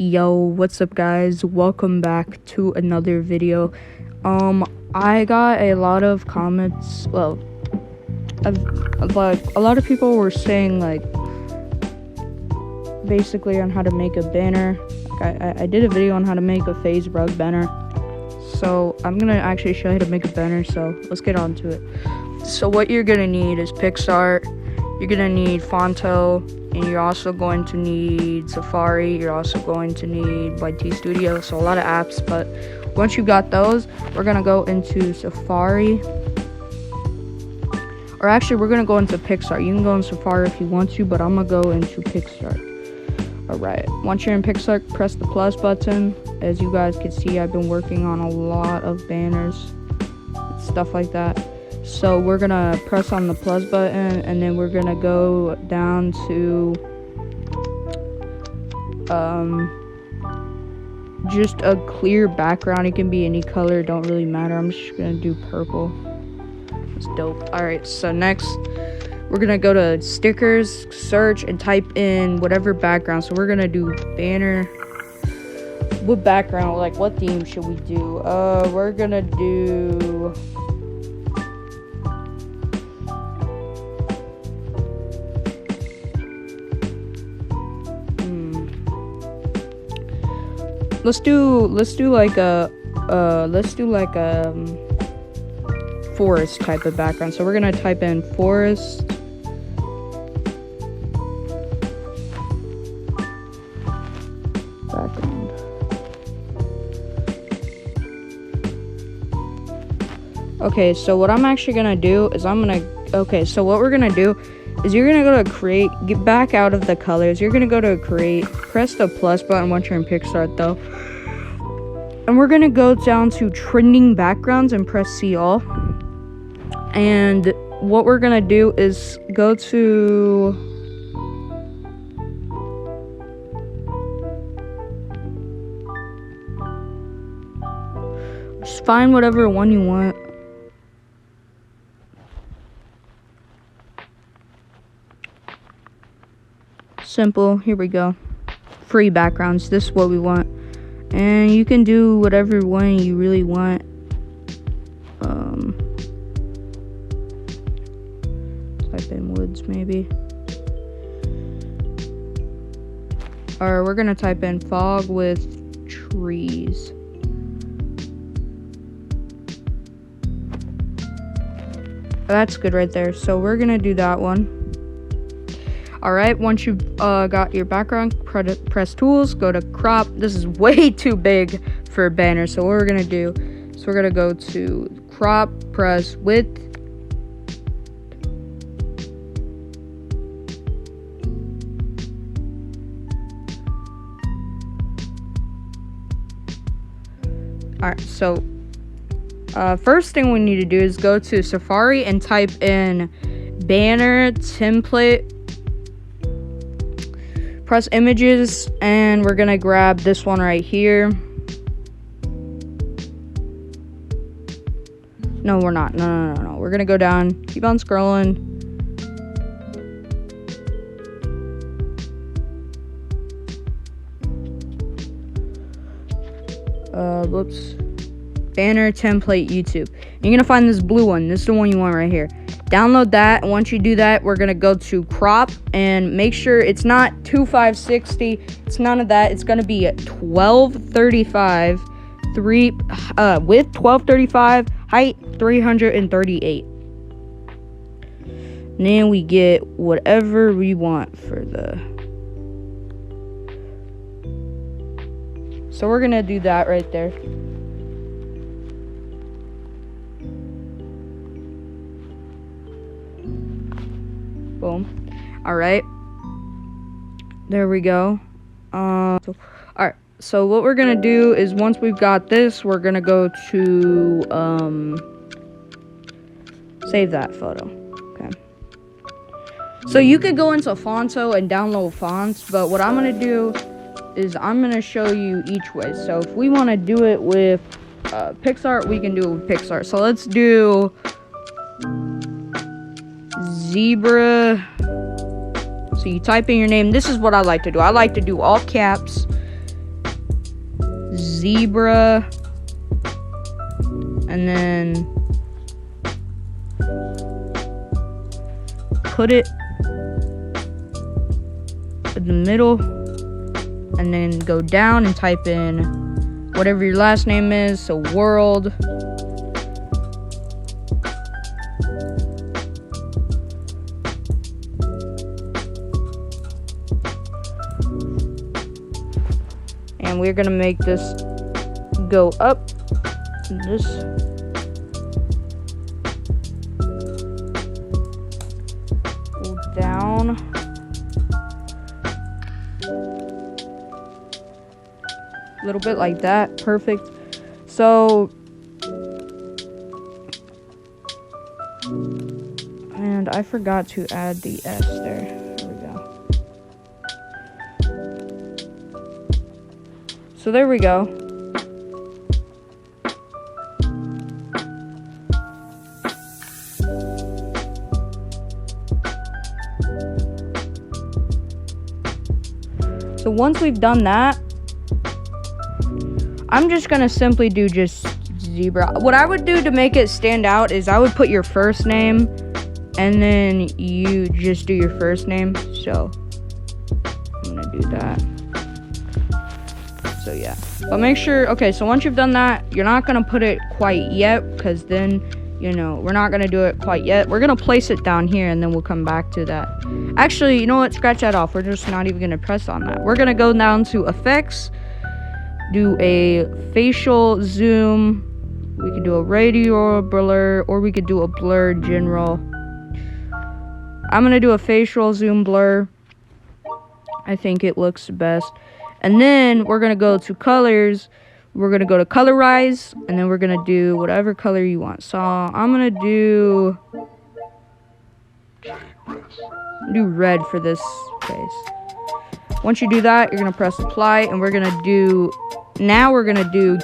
Yo, what's up guys? Welcome back to another video. I got a lot of comments. Well, like a lot of people were saying like basically on how to make a banner. I did a video on how to make a phase rug banner, so I'm gonna actually show you how to make a banner. So let's get on to it. So what you're gonna need is Picsart. You're gonna need Fonto, and you're also going to need Safari. You're also going to need YT Studio. So a lot of apps, but once you got those, we're gonna go into Safari, or actually we're gonna go into Picsart. You can go in Safari if you want to, but I'm gonna go into Picsart. Alright, once you're in Picsart, press the plus button. As you guys can see, I've been working on a lot of banners, stuff like that. So we're gonna press on the plus button, and then we're gonna go down to just a clear background. It can be any color, don't really matter. I'm just gonna do purple. That's dope. Alright, so next we're gonna go to stickers, search, and type in whatever background. So we're gonna do banner. What background, like what theme should we do? We're gonna do let's do like a forest type of background. So we're gonna type in forest. Background. Okay, so what I'm actually gonna do is so what we're gonna do is you're gonna go to create, get back out of the colors, you're gonna go to create, press the plus button once you're in Picsart though, and we're gonna go down to trending backgrounds and press see all. And what we're gonna do is go to just find whatever one you want. Simple. Here we go. Free backgrounds. This is what we want, and you can do whatever one you really want. Type in woods maybe, or we're gonna type in fog with trees. That's good right there. So we're gonna do that one. Alright, once you've got your background, press tools, go to crop. This is way too big for a banner, so what we're gonna do is we're gonna go to crop, press width. Alright, so first thing we need to do is go to Safari and type in banner template. Press images, and we're gonna grab this one right here. No, we're not. No. We're gonna go down, keep on scrolling. Whoops. Banner template YouTube. You're gonna find this blue one. This is the one you want right here. Download that, and once you do that, we're gonna go to crop and make sure it's not 2560. It's none of that. It's gonna be at 1235, width 1235, height 338. And then we get whatever we want for the. So we're gonna do that right there. Boom. Alright, there we go. Alright, so what we're gonna do is once we've got this, we're gonna go to save that photo. Okay, so you could go into Fonto and download fonts, but what I'm gonna do is I'm gonna show you each way. So if we want to do it with Picsart, we can do it with Picsart. So let's do zebra. So you type in your name. This is what I like to do. I like to do all caps, zebra, and then put it in the middle, and then go down and type in whatever your last name is, so world. And we're gonna make this go up, this. Go down. A little bit like that, perfect. So, and I forgot to add the S there. There we go. So there we go. So once we've done that, I'm just gonna simply do just zebra. What I would do to make it stand out is I would put your first name and then you just do your first name. So I'm gonna do that. So yeah, but make sure, okay, so once you've done that, you're not gonna put it quite yet, because then, you know, we're not gonna do it quite yet. We're gonna place it down here and then we'll come back to that. Actually, you know what, scratch that off. We're just not even gonna press on that. We're gonna go down to effects, do a facial zoom. We could do a radial blur, or we could do a blur general. I'm gonna do a facial zoom blur. I think it looks the best. And then we're gonna go to colors. We're gonna go to colorize, and then we're gonna do whatever color you want. So I'm gonna do red for this case. Once you do that, you're gonna press apply, and we're gonna do, now we're gonna do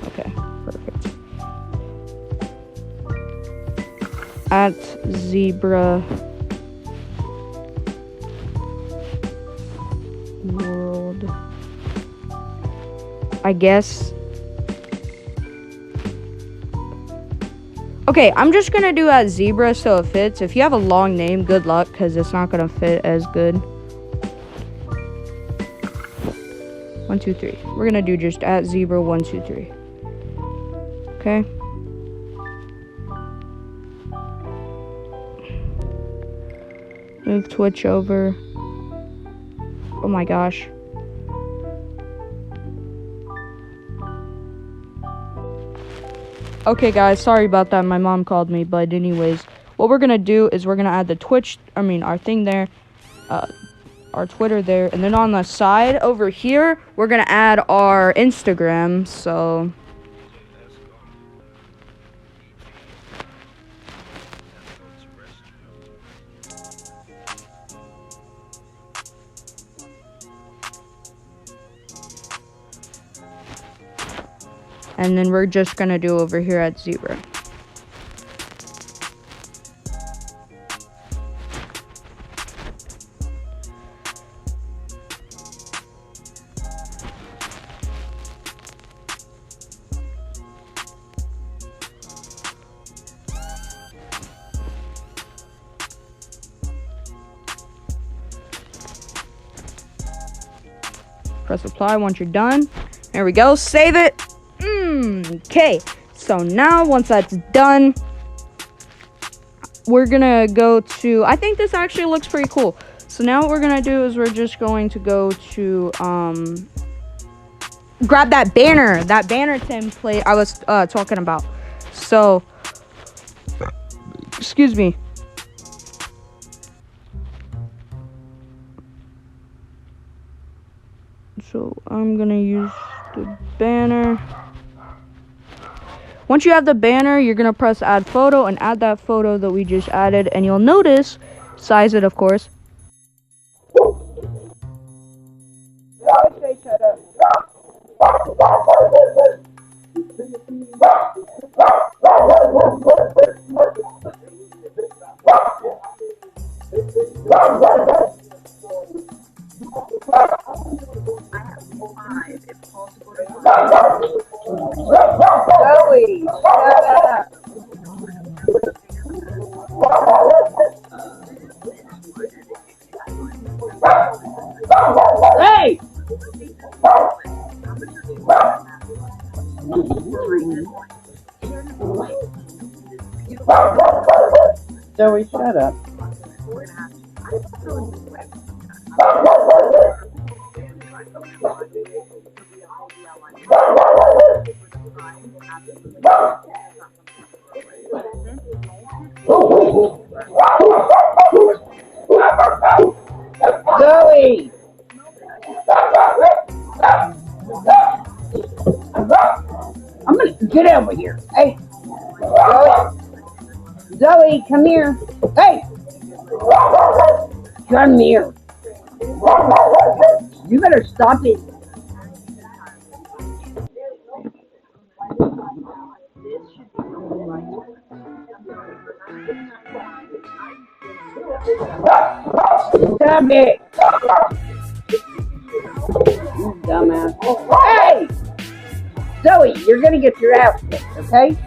Okay, perfect. At Zebra World, I guess. Okay, I'm just gonna do at Zebra so it fits. If you have a long name, good luck, because it's not gonna fit as good. 1, 2, 3. We're gonna do just at Zebra 1, 2, 3. Okay. Move Twitch over. Oh my gosh. Okay guys, sorry about that. My mom called me, but anyways, what we're gonna do is we're gonna add the our thing there, our Twitter there, and then on the side over here, we're gonna add our Instagram, so. And then we're just gonna do over here at Zebra. Press apply once you're done. There we go, save it. Okay, so now once that's done, we're gonna go to, I think this actually looks pretty cool. So now what we're gonna do is we're just going to go to grab that banner template I was talking about. So excuse me. So I'm gonna use the banner. Once you have the banner, you're gonna press add photo and add that photo that we just added, and you'll notice, size it of course. Joey, shut up. Hey! Joey, shut up. Joey! Get over here. Hey, Zoe. Zoe, come here. Hey, come here. You better stop it. Stop it. You dumbass. Hey! Zoe, you're gonna get your ass kicked, okay?